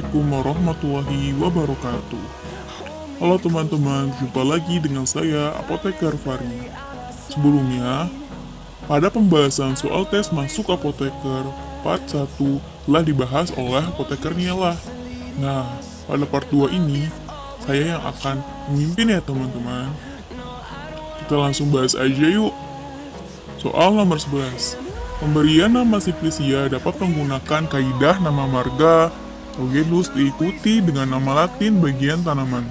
Assalamualaikum warahmatullahi wabarakatuh. Halo teman-teman, jumpa lagi dengan saya Apoteker Fari. Sebelumnya, pada pembahasan soal tes masuk apoteker part 1 telah dibahas oleh Apoteker Niela. Nah, pada part 2 ini, saya yang akan memimpin ya teman-teman. Kita langsung bahas aja yuk. Soal nomor 11. Pemberian nama Simplicia dapat menggunakan kaidah nama marga atau genus diikuti dengan nama latin bagian tanaman.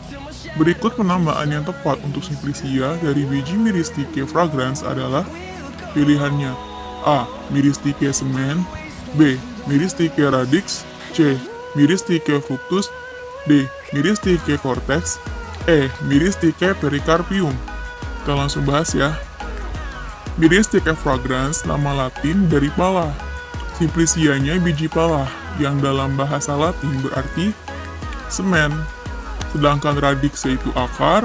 Berikut penamaan yang tepat untuk Simplicia dari biji Myristique fragrans adalah pilihannya: A. Myristique semen, B. Myristique radix, C. Myristique fructus, D. Myristique cortex, E. Myristique pericarpium. Kita langsung bahas ya. Myristique fragrans nama latin dari pala. Simplicianya biji pala, yang dalam bahasa latin berarti semen. Sedangkan radix yaitu akar,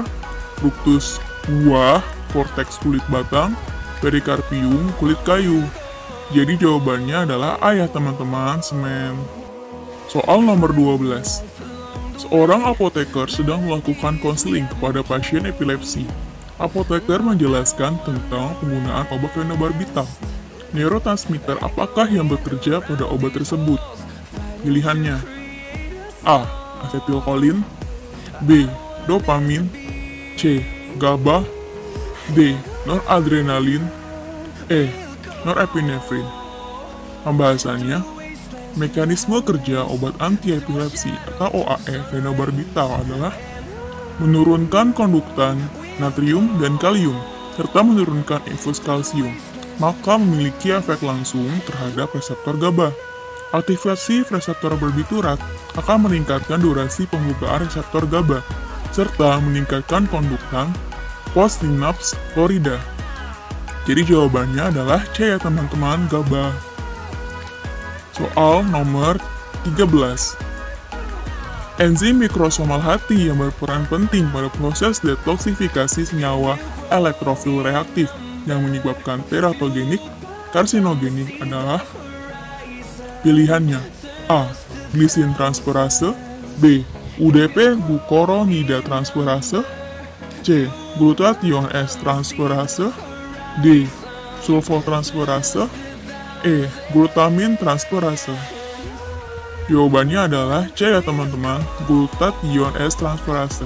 fructus buah, cortex kulit batang, pericarpium kulit kayu. Jadi jawabannya adalah A ya teman-teman, semen. Soal nomor 12. Seorang apoteker sedang melakukan konseling kepada pasien epilepsi. Apoteker menjelaskan tentang penggunaan obat fenobarbital. Neurotransmitter apakah yang bekerja pada obat tersebut? Pilihannya: A. Asetilkolin, B. Dopamin, C. GABA, D. Noradrenalin, E. Norepinefrin. Pembahasannya, mekanisme kerja obat anti-epilepsi atau OAE fenobarbital adalah menurunkan konduktan natrium dan kalium, serta menurunkan infus kalsium, maka memiliki efek langsung terhadap reseptor GABA. Aktivasi reseptor barbiturat akan meningkatkan durasi pembukaan reseptor GABA, serta meningkatkan konduktan postsinaps florida. Jadi jawabannya adalah C ya teman-teman, GABA. Soal nomor 13. Enzim mikrosomal hati yang berperan penting pada proses detoksifikasi senyawa elektrofil reaktif yang menyebabkan teratogenik karsinogenik adalah pilihannya: A. Glisin transferase, B. UDP glukoronida transferase, C. Glutathione S transferase, D. sulfotransferase, E. Glutamin transferase. Jawabannya adalah C ya teman-teman, glutathione S transferase.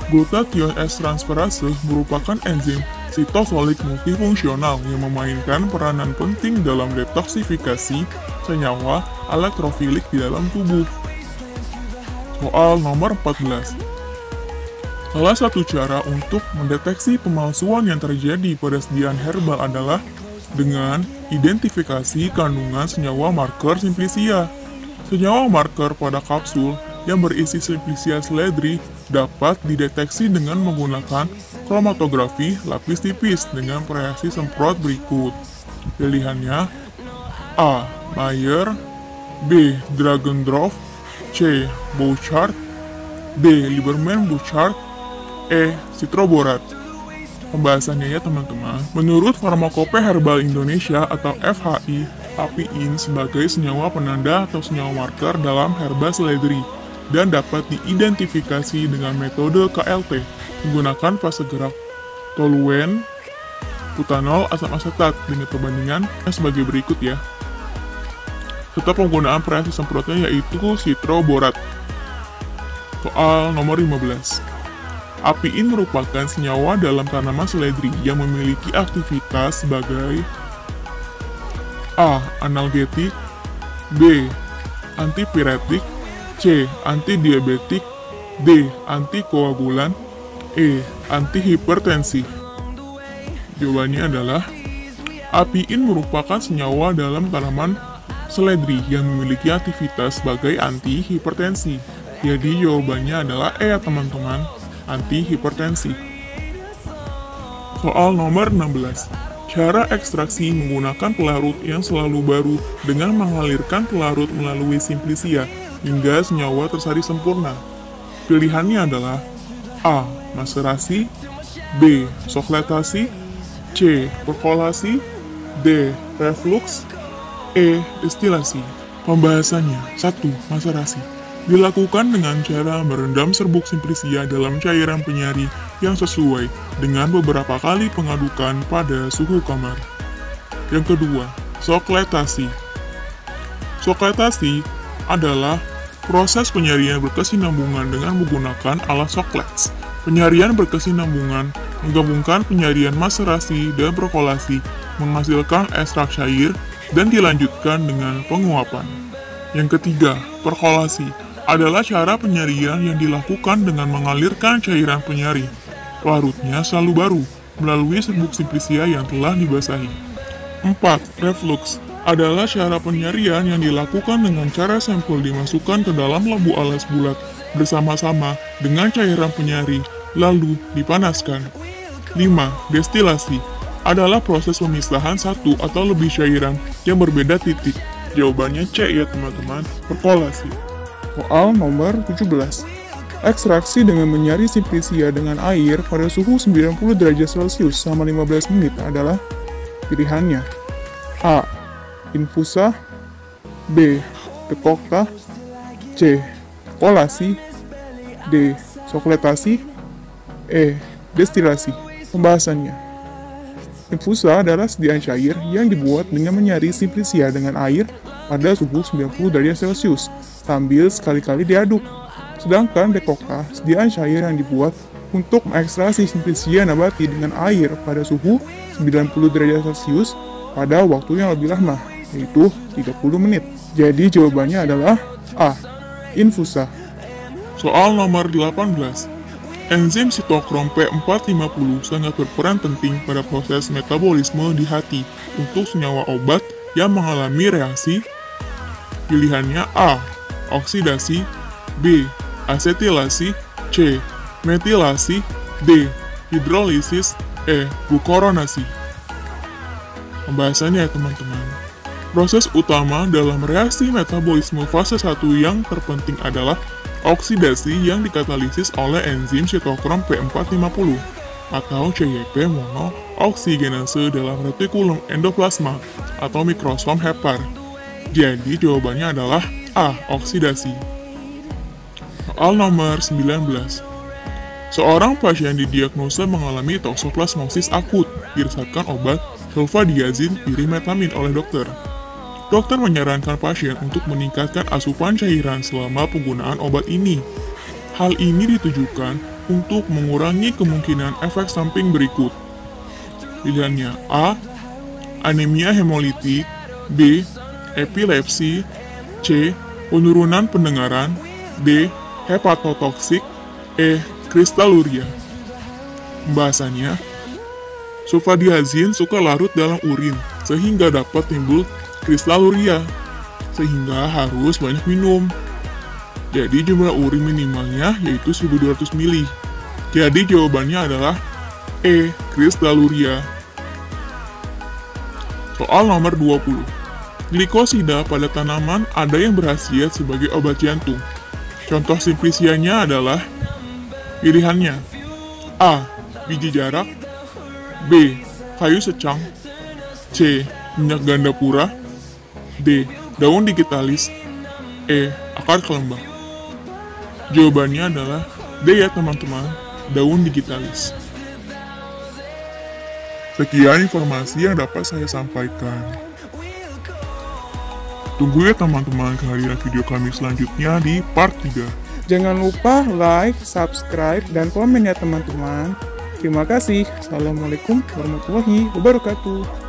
Glutathione S transferase merupakan enzim sitosolik multifungsional yang memainkan peranan penting dalam detoksifikasi senyawa elektrofilik di dalam tubuh. Soal nomor 14. Salah satu cara untuk mendeteksi pemalsuan yang terjadi pada sediaan herbal adalah dengan identifikasi kandungan senyawa marker Simplicia. Senyawa marker pada kapsul yang berisi Simplicia seledri dapat dideteksi dengan menggunakan kromatografi lapis tipis dengan variasi semprot berikut. Pilihannya: A. Mayer, B. Dragendorf, C. Bouchard, D. Lieberman-Bouchard, E. Citroborat. Pembahasannya ya teman-teman. Menurut Farmakope Herbal Indonesia atau FHI, apiin sebagai senyawa penanda atau senyawa marker dalam herba seledri dan dapat diidentifikasi dengan metode KLT menggunakan fase gerak toluen, butanol, asam asetat dengan perbandingan sebagai berikut ya. Serta penggunaan variasi semprotnya yaitu citroborat. Soal nomor 15. Apiin merupakan senyawa dalam tanaman seledri yang memiliki aktivitas sebagai A. Analgetik, B. Antipiretik, C. Antidiabetik, D. Antikoagulan, E. Antihipertensi. Jawabannya adalah apiin merupakan senyawa dalam tanaman seledri yang memiliki aktivitas sebagai antihipertensi. Jadi jawabannya adalah E ya teman-teman, antihipertensi. Soal nomor 16. Cara ekstraksi menggunakan pelarut yang selalu baru dengan mengalirkan pelarut melalui Simplicia hingga senyawa tersaring sempurna. Pilihannya adalah A. Maserasi, B. Sokletasi, C. Perkolasi, D. Reflux, E. Destilasi. Pembahasannya: 1. Maserasi. Dilakukan dengan cara merendam serbuk simplisia dalam cairan penyari yang sesuai dengan beberapa kali pengadukan pada suhu kamar. Yang kedua, sokletasi. Sokletasi adalah proses penyarian berkesinambungan dengan menggunakan alat soklets. Penyarian berkesinambungan menggabungkan penyarian maserasi dan perkolasi menghasilkan ekstrak cair dan dilanjutkan dengan penguapan. Yang ketiga, perkolasi adalah cara penyarian yang dilakukan dengan mengalirkan cairan penyari. Larutnya selalu baru melalui serbuk simplisia yang telah dibasahi. 4. Reflux adalah cara penyarian yang dilakukan dengan cara sampel dimasukkan ke dalam lampu alas bulat bersama-sama dengan cairan penyari, lalu dipanaskan. 5. Destilasi adalah proses pemisahan satu atau lebih cairan yang berbeda titik. Jawabannya C ya teman-teman, perkolasi. Soal nomor 17. Ekstraksi dengan menyari simplisia dengan air pada suhu 90 derajat Celcius selama 15 menit adalah pilihannya. A. Infusa, B. Dekokta, C. Kolasi, D. Sokletasi, E. Destilasi. Pembahasannya. Infusa adalah sediaan cair yang dibuat dengan menyari simplisia dengan air pada suhu 90 derajat Celcius sambil sekali-kali diaduk. Sedangkan dekokta, sediaan cair yang dibuat untuk mengekstraksi simplisia nabati dengan air pada suhu 90 derajat Celcius pada waktu yang lebih lama, yaitu 30 menit. Jadi jawabannya adalah A. Infusa. Soal nomor 18. Enzim sitokrom P450 sangat berperan penting pada proses metabolisme di hati untuk senyawa obat yang mengalami reaksi. Pilihannya A. Oksidasi, B. Asetilasi, C. Metilasi, D. Hidrolisis, E. Glukoronasi. Pembahasannya ya teman-teman. Proses utama dalam reaksi metabolisme fase 1 yang terpenting adalah oksidasi yang dikatalisis oleh enzim sitokrom P450 atau CYP monooksigenase dalam retikulum endoplasma atau mikrosom hepar. Jadi jawabannya adalah A. Oksidasi. Soal nomor 19. Seorang pasien didiagnosa mengalami toksoplasmosis akut diresepkan obat sulfadiazin pirimetamin oleh dokter. Dokter menyarankan pasien untuk meningkatkan asupan cairan selama penggunaan obat ini. Hal ini ditujukan untuk mengurangi kemungkinan efek samping berikut. Pilihannya A. Anemia hemolitik, B. Epilepsi, C. Penurunan pendengaran, D. Hepatotoksik, E. Kristaluria. Pembahasannya, sulfadiazin suka larut dalam urin sehingga dapat timbul kristaluria, sehingga harus banyak minum. Jadi jumlah urin minimalnya yaitu 1200 ml. Jadi jawabannya adalah E. Kristaluria. Soal nomor 20. Glikosida pada tanaman ada yang berkhasiat sebagai obat jantung. Contoh simplisianya adalah pilihannya A. Biji jarak, B. Kayu secang, C. Minyak gandapura, D. Daun digitalis, E. Akar kelembang. Jawabannya adalah D ya teman-teman, daun digitalis. Sekian informasi yang dapat saya sampaikan. Tunggu ya teman-teman kehadiran video kami selanjutnya di part 3. Jangan lupa like, subscribe, dan komen ya teman-teman. Terima kasih. Assalamualaikum warahmatullahi wabarakatuh.